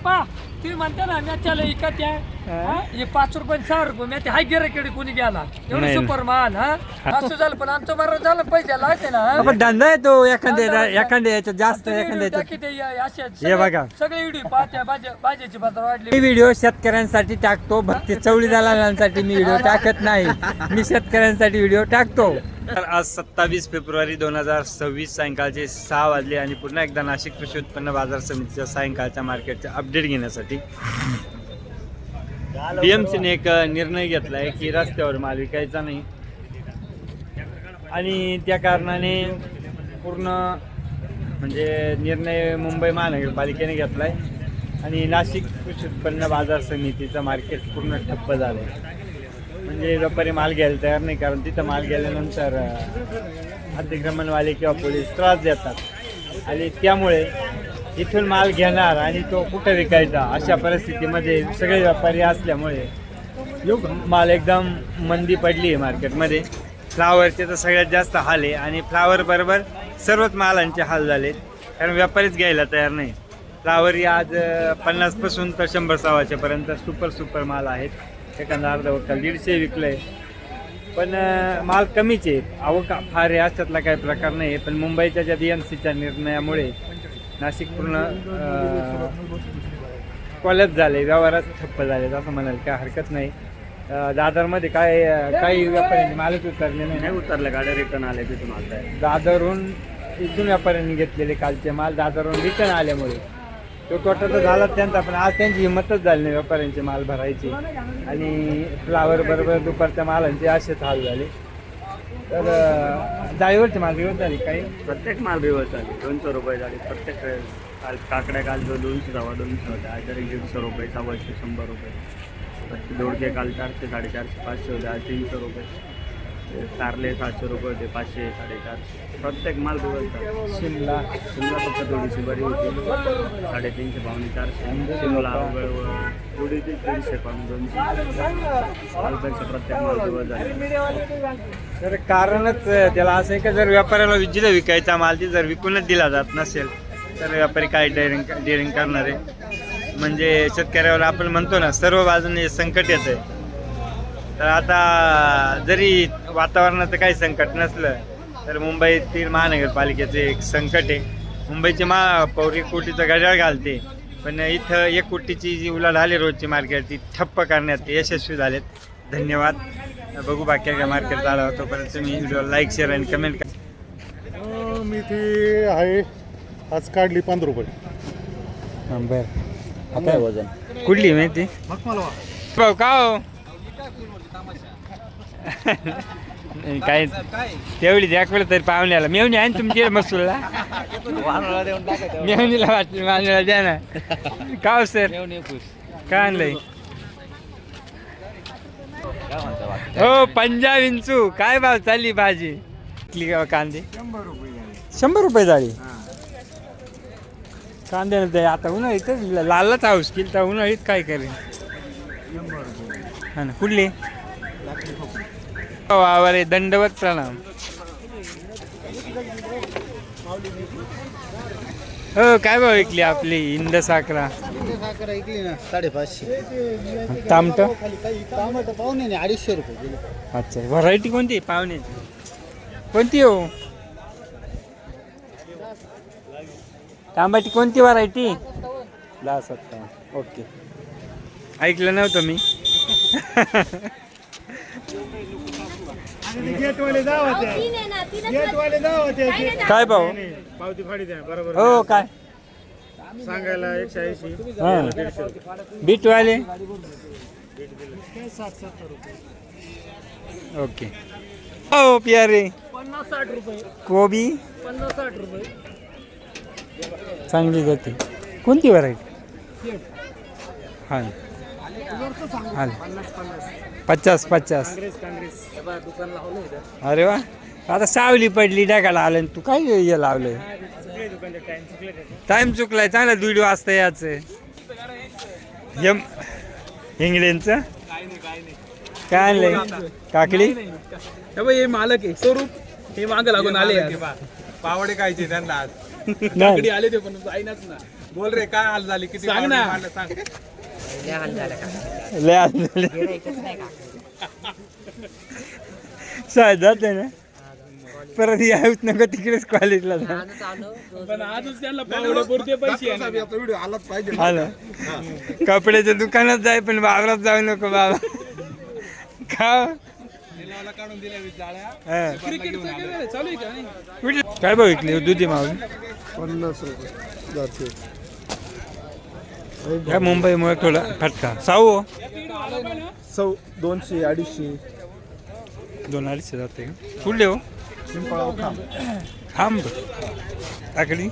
पा तुम्ही म्हणता ना मॅच्याला इकत हे 5 रुपये 6 रुपये मॅच हाय गिराकडे कोणी गेला एवढं नाही. सुपर माल असं झालं पण आमचं बरं झालं पैसे लागते ना आपण धंदा आहे तो एखाद्या याच्यात जास्त एखाद्या याच्यात हे बघा. सगळे व्हिडिओ पाहत्या भाज्याची बाजार वाढली मी व्हिडिओ शेतकऱ्यांसाठी टाकतो भक्ती चवळी दलालांसाठी मी व्हिडिओ टाकत नाही मी शेतकऱ्यांसाठी व्हिडिओ टाकतो. तर आज 27 फेब्रुवारी 2026 सायंकाळचे 6 वाजले आणि पुन्हा एकदा नाशिक कृषी उत्पन्न बाजार समितीच्या सायंकाळच्या मार्केटचे अपडेट घेण्यासाठी BMCने एक निर्णय घेतला आहे की रस्त्यावर माल विकायचा नाही आणि त्या कारणाने पूर्ण म्हणजे निर्णय मुंबई महानगरपालिकेने घेतला आहे आणि नाशिक कृषी उत्पन्न बाजार समितीचं मार्केट पूर्ण ठप्प झालं आहे. म्हणजे व्यापारी माल घ्यायला तयार नाही कारण तिथं माल गेल्यानंतर अतिक्रमणवाले किंवा पोलीस त्रास देतात आणि त्यामुळे इथून माल घेणार आणि तो कुठं विकायचा अशा परिस्थितीमध्ये सगळे व्यापारी असल्यामुळे माल एकदम मंदी पडली आहे मार्केटमध्ये. फ्लावरचे तर सगळ्यात जास्त हाल आहे आणि फ्लावर बरोबर सर्वच मालांचे हाल झालेत कारण व्यापारीच घ्यायला तयार नाही. फ्लावर ही आज 50पासून तर 100-125 पर्यंत सुपर माल आहेत. एखादा अर्धा वक्कल 150 विकलं आहे पण माल कमीच आहे. आवक फार आहे अशातला काही प्रकार नाही पण मुंबईच्या ज्या BMCच्या निर्णयामुळे नाशिक पूर्ण कॉलेज झाले व्यवहारात ठप्प झाले असं म्हणाल काय हरकत नाही. दादरमध्ये काही व्यापाऱ्यांनी मालच उतरले नाही उतरले गाड्या रिटर्न आले तिथून आता दादरहून इथून व्यापाऱ्यांनी घेतलेले कालचे माल दादरहून रिटर्न आल्यामुळे तो तोटा तर झाला त्यांचा पण आज त्यांची हिंमतच झाली नाही व्यापाऱ्यांचे माल भरायचे आणि फ्लावर बरोबर दुपारच्या मालांचे असेच हाल झाले. तर जाळीवरचे माल बिवत झाले काही प्रत्येक माल बिवत झाली 200 रुपये झाले प्रत्येक काल काकड्या काल जो 200 सव्वा 200 होत्या आज 150 रुपये 100 100 रुपये दोडके काल 400 450 500 होते आज 300 रुपये कारले 700 रुपये होते 500 450 प्रत्येक माल बिवत झाला. शिमला फक्त थोडीशी बरी होती 350 पावणे 400 शिमला थोडीशी 300 पावणे 200 मालपेक्षा प्रत्येक माल बिवत झाले. तर कारणच त्याला असं आहे का जर व्यापाऱ्याला जिथं विकायचा माल ती जर विकूनच दिला जात नसेल तर व्यापारी काय डेअरिंग करणार आहे. म्हणजे शेतकऱ्यावर आपण म्हणतो ना सर्व बाजूने संकट येतं आहे. तर आता जरी वातावरणाचं काही संकट नसलं तर मुंबईतील महानगरपालिकेचं एक संकट आहे. मुंबईची पौरी कोटीचं घड्याळ घालते पण इथं 1 कोटीची जी उलाढाल आहे रोजची मार्केट ती ठप्प करण्यात यशस्वी झालेत. धन्यवाद. बघू बाकी काय मार्केट चालू होतो परंतु तुम्ही व्हिडिओ लाईक शेअर आणि कमेंट करा. मेथी आहे आज काढली 15 रुपये. बरं आता वजन कुठली माहिती भाऊ का हो काय तेवढी दाखवलं तरी पाहुण्याला मेवणी आहे तुमची मसूरला मेवणीला वाटली मान्याला द्या ना का हो सर काय आणलंय हो पंजाब इंचू काय भाव चालली भाजी कांदे 100 रुपये झाली कांदे ते आता उन्हाळीतच लालच हाऊस केली तर उन्हाळीत काय करेन हा ना कुठली वावरे दंडवत प्रणाम. हो काय भाव विकली आपली इंद साखरा 550. तामट पाहुणे 250 रुपये. अच्छा व्हरायटी कोणती पाहुण्याची कोणती हो तांबाटी कोणती व्हरायटी 10-57 ओके ऐकलं नव्हतं मी. काय भाऊ पावती फाडी द्या बरोबर हो काय सांगायला 180 हां बीटवाले ओके हो प्यारे 50-60 रुपये कोबी 50-60 रुपये चांगली जाते कोणती व्हरायटी हां हां 50 अरे वा आता सावली पडली टाकायला आलं तू काय हे लावलंय टाइम चुकलाय चांगला 1:30 वाजता याचं इंग्लंडचं काय आणलंय काकडी हे मालक आहे स्वरूप हे मागं लागून आले पावडे खायचे त्यांना आज काकडी आले ते पण जाईनाच ना बोल रे काय हाल झाली किती सांग ना. सांग लय हाल झाले शाळेत जाते ना परत याच नको तिकडेच कॉलेजला जा पण आजच त्याला पावडे पुरते पैसे आहे ना. व्हिडिओ आलाच पाहिजे आलं कपड्याच्या दुकानात जाय पण बाबरात जाऊ नको बाबा का निलावाला काढून दिल्या जाळ्या हा. क्रिकेटचं काय चालू आहे का नाही? काय बघितली दुधी मावली 50 रुपये जाते ह्या मुंबईमुळे थोडा फटका साऊ 200 250 2-250 जाते कुठले हो थांब आकडी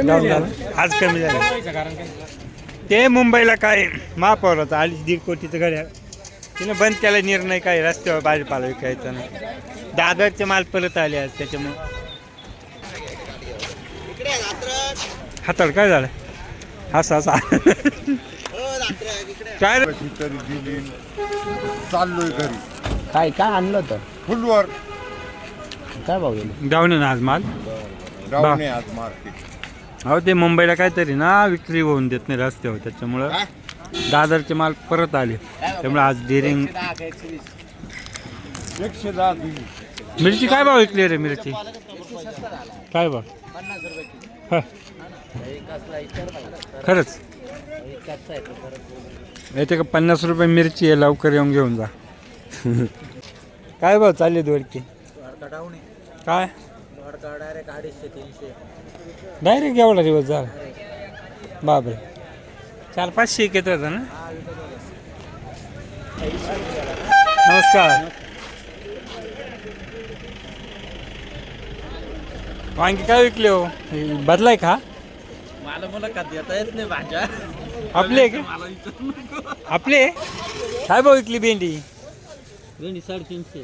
डाऊन झालं. आज कमी झालं ते मुंबईला काय महापौराचा 2.5 कोटीचं घड्या तिने बंद केला निर्णय काय रस्त्यावर भाजीपाला विकायचा नाही दादरचे माल परत आले आज त्याच्यामुळे हाताळ काय झालं हसा काय रे? तरी दिली चाललोय घरी काय काय आणलं होतं फुलवर काय भाव गेले डाऊन आहे ना आज माल डाऊन आहे आज मार्केट अहो ते मुंबईला काहीतरी ना विक्री होऊन देत नाही रस्त्यावर त्याच्यामुळं दादरचे माल परत आले त्यामुळे आज डिरिंग 110 दिली मिरची काय भाव विकली रे मिरची काय भाव हा. खरंच येते का 50 रुपये मिरची आहे लवकर येऊन घेऊन जा काय भाव चालले दोडके काय डायरेक्ट एवढा दिवस झाला बापरे 400-500 येत होता ना नमस्कार वांगी काय विकले हो बदलाय का मला मुलाखत देता येत नाही भाज्या आपले का आपले काय भाव विकली भेंडी 350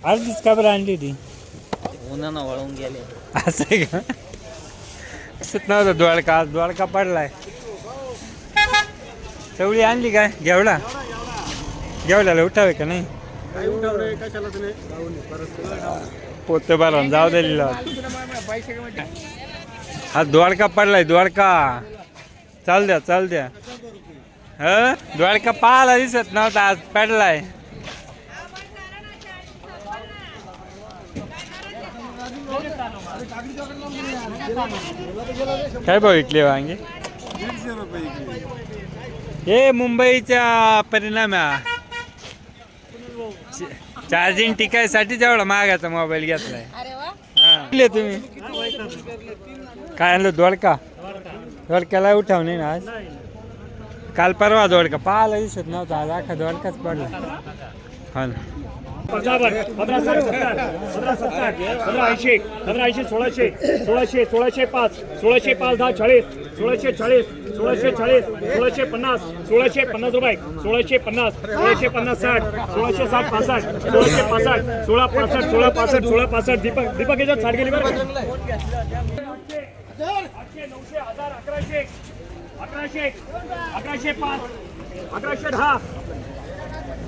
अर्धीच का बरं आणली होती उन्हानं वळून गेले असं आहे का असत नव्हतं द्वारका पडलाय चवळी आणली काय घेवल्याला उठावे का नाही पोते भरून जाऊ दिलेला हा द्वारका पडलाय द्वारका चाल द्या द्वारका पाहायला दिसत नव्हता आज पडलाय काय भाव विकले वांगे 150 रुपये हे मुंबईचा परिणाम आहे चार्जिंग टिकायसाठी जेवढा महागाचा मोबाईल घेतलाय हा तुम्ही काय आणलं दोडक्याला उठावणे ना आज काल परवा दोडका पाहायला दिसत नव्हता आज अख्खा दोडकाच पडला हा ना 15 1680 1600 1600 5 1605 10 40 1640 1640 1650 1650 रुपये 1650 1650 60 1660 65 1665 1665 1665 दीपक याच्यात साठ गेली बरं 800 900 1000 1100 1100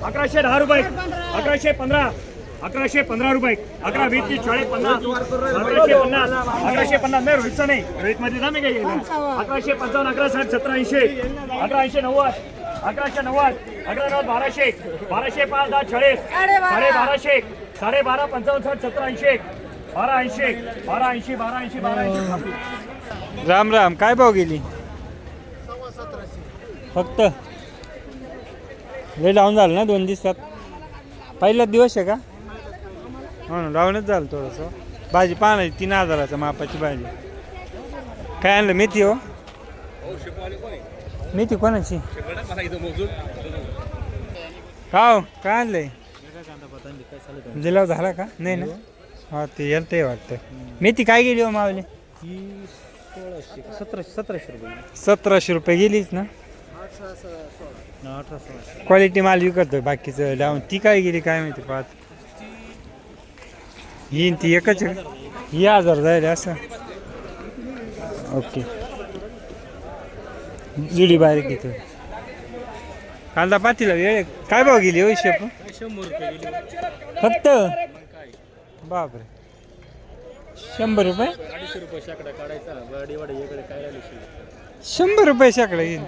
5 1110 1110 रुपये 1115 1115 रुपये 1120 40 50 1150 1150 नाही रोहितचा नाही रोहित मध्ये जाणे काय 1155 1160 1780 1180 90 1190 1190 1200 5 10 40 1250 12.5 55 1780 1280 राम राम काय भाव गेली फक्त लय डाऊन झालं ना 2 दिवसात पहिलाच दिवस आहे का हो ना डाऊनच झालं थोडंसं भाजी पाहण्याची 3000च्या मापाची भाजी काय आणलं मेथी हो मेथी कोणाची का हो काय आणलंय जिलाव झाला का नाही ना हा ते येतं वाटतं मेथी काय गेली हो मावली 1700 रुपये गेलीच ना क्वालिटी माल विकतोय बाकीचं डाऊन ती काय गेली काय माहिती पाहत ही ती एकच आहे ही 1000 जाईल असं ओके जुडी बारीक घेतो कांदा पातीला वेळ काय भाव गेली हो शेप 100 रुपये गेले फक्त बापरे 100 रुपये 250 रुपये शेकडा काढायचा गाडी वाडे इकडे काय राहिले 100 रुपये शेकडा येईल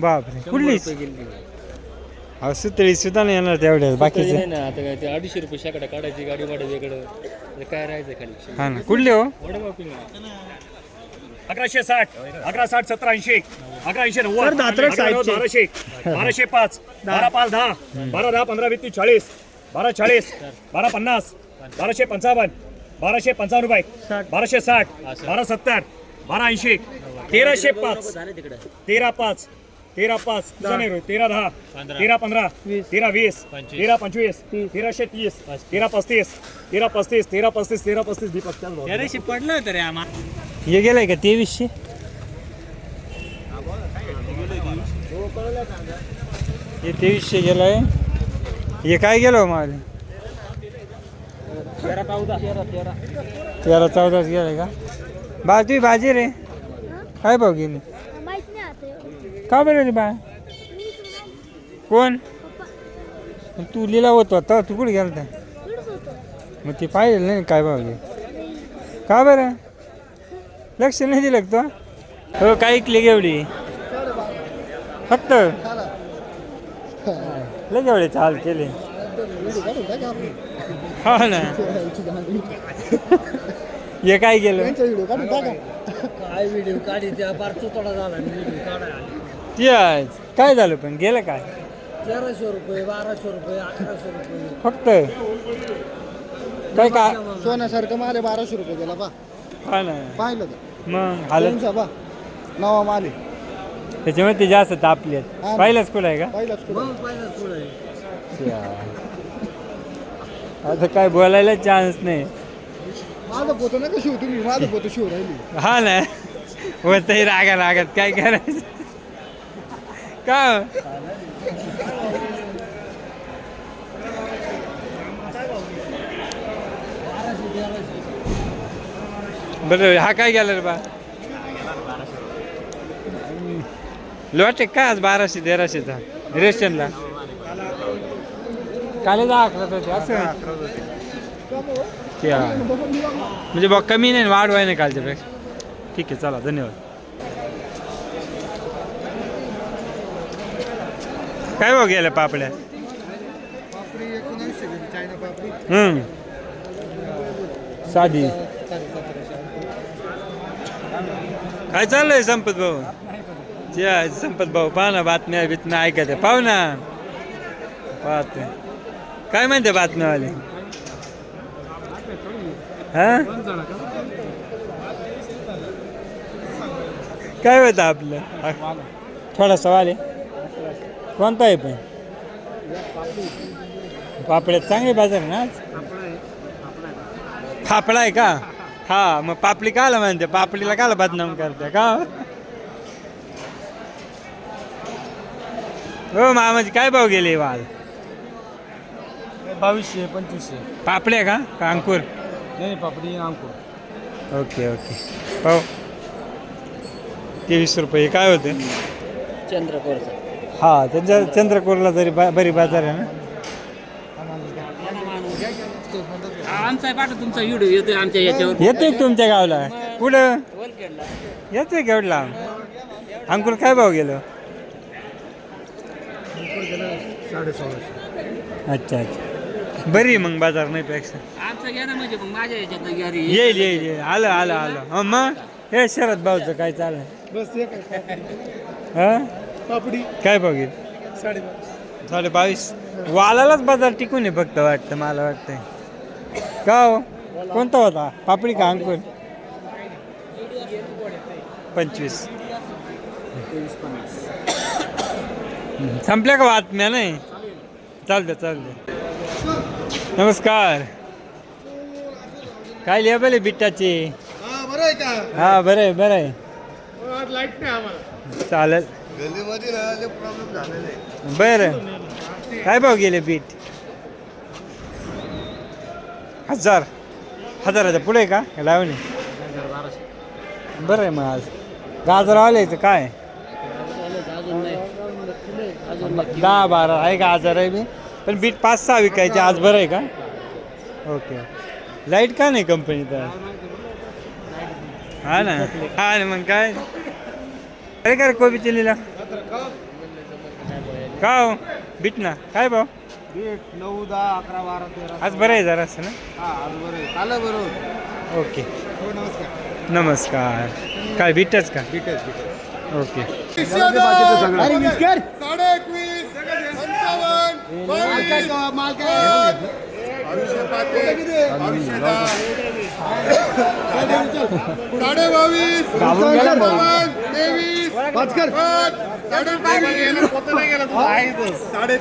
बापरे कुठलीच अहो सुतळी सुद्धा नाही येणार तेवढ्या बाकीचे नाही ना आता काय ते 250 रुपये शेकडा काढायची गाडी वाडे वेगळं काय राहायचं खाली हा ना कुठले हो 1160 1160 1780 1180 90 1200 1205 12 10 12 10 15 20 40 12 40 12 50 1255 1255 रुपये 1260 1270 1280 1305 13 5 13 5 13 10 13 15 13 20 13 25 1330 13 35 13 35 13 35 13 35 दीपक पडलं होतं रे आम्हाला हे गेलंय का 2300 हे 2300 गेलाय हे काय गेलो मला 13-14 गेलाय का तुम्ही भाजी रे काय भाव गेली का बरं रे बा कोण तू लिला होतो आता तू कुठे गेलता मग ते पाहिजे नाही काय भाव गेली का बरं लक्ष नाही दिलं का तो हो काय ऐकली एवढी फक्त लय एवढे चाल केले हा ना हे काय केलं काय व्हिडिओ काढी त्या पार चुतडा झाला व्हिडिओ काढायला ते काय झालं पण गेलं काय 1300 रुपये 1200 रुपये 1100 रुपये फक्त काय का सोन्यासारखं माल आहे 1200 रुपये गेला बा हा ना पाहिलं तर मग हालत बा नवा माल आहे त्याच्यामुळे ते जास्त तापले पाहिलंच कुठं आहे का पहिलाच आता काय बोलायला चान्स नाही माझं पोतं नका शिव तुम्ही माझं पोतं शिव राहिली हा ना होतही रागा लागत काय करायचं का बरं हा काय गेला रे बा लोटे का आज 1200-1300चा रेशनला काले 11 होते असं क्या म्हणजे बघ कमी नाही वाढवाय नाही कालच्यापेक्षा ठीक आहे चला धन्यवाद काय भाव गेल्या पापड्या साधी काय चाललंय संपत भाऊ संपत भाऊ पाहा ना बातम्या बितम्या ऐकत पाहू ना पाहते काय म्हणते बातम्यावाले हा काय होतं आपलं थोडा सवाल आहे कोणता आहे पण पापड्यात चांगले बाजार ना आज फाफडा आहे का हा मग पापडी काला म्हणते पापडीला काला बदनाम करते का हो मामाजी काय भाव गेले वाल 2200-2500 पापड्या का अंकुर नाही पापडी अंकुर ओके ओके पाहू 23 रुपये काय होते चंद्रपूरचा हा त्यांच्या चंद्रपूरला तरी बरी बाजार आहे ना आमचा पाठ तुमचा व्हिडिओ येतोय आमच्या याच्यावर येतोय तुमच्या गावाला कुठं येतोय केवढला अंकुर काय भाव गेलं 1650 अच्छा बरी मग बाजार नाही पेक्षा आमचं घ्या ना म्हणजे मग माझ्या याच्यात घरी येईल आलं मग हे शरद भाऊचं काय चाललं बस एक हा पापडी काय भाव गेली 22.5 वालालाच बाजार टिकून आहे फक्त वाटतं मला वाटतंय का हो कोणता होता पापडी का अंकुर 25 संपल्या का बातम्या नाही चालतं नमस्कार काय लेबल आहे बिट्टाची बरं आहे का हा बरं आहे आज लाईट नाही आम्हाला चालेल गल्लीमध्ये राहायचे प्रॉब्लेम झालेले आहे. बरं काय भाव गेले बीट 1000 पुढे का लावणे बरं आहे मग आज गाजर आल्याचं काय 10-12 आहे का 1000 आहे मी पण बीट 5-6 विकायचे आज बरं आहे का ओके लाईट का नाही कंपनीत हा ना हा ना मग काय अरे काय कोबी चिलीला का हो बीट ना काय भाव 9, 10, 11, 12, 13. आज बरं आहे जरा असं ना हा आज बरं आहे. काल बरं होतं. ओके हो नमस्कार. नमस्कार काय बीटच का बिटच. ओके अरे विस्कार. 21, 55, माल काय तो, माल काय?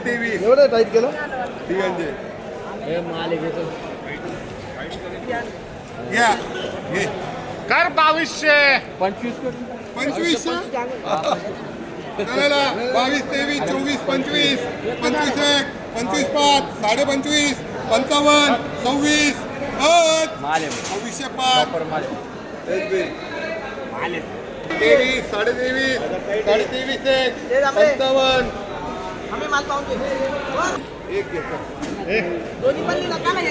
23. एवढं टाईट केलं? घ्या घे कर 2200 25 चला 22, 23, 24, 25, 25, 25, 5, 25, 55, 26, 26, 5, 23, 23, 55, आम्ही माल पाहून घेतो. एक घे. दोन्ही पण दिला का नाही?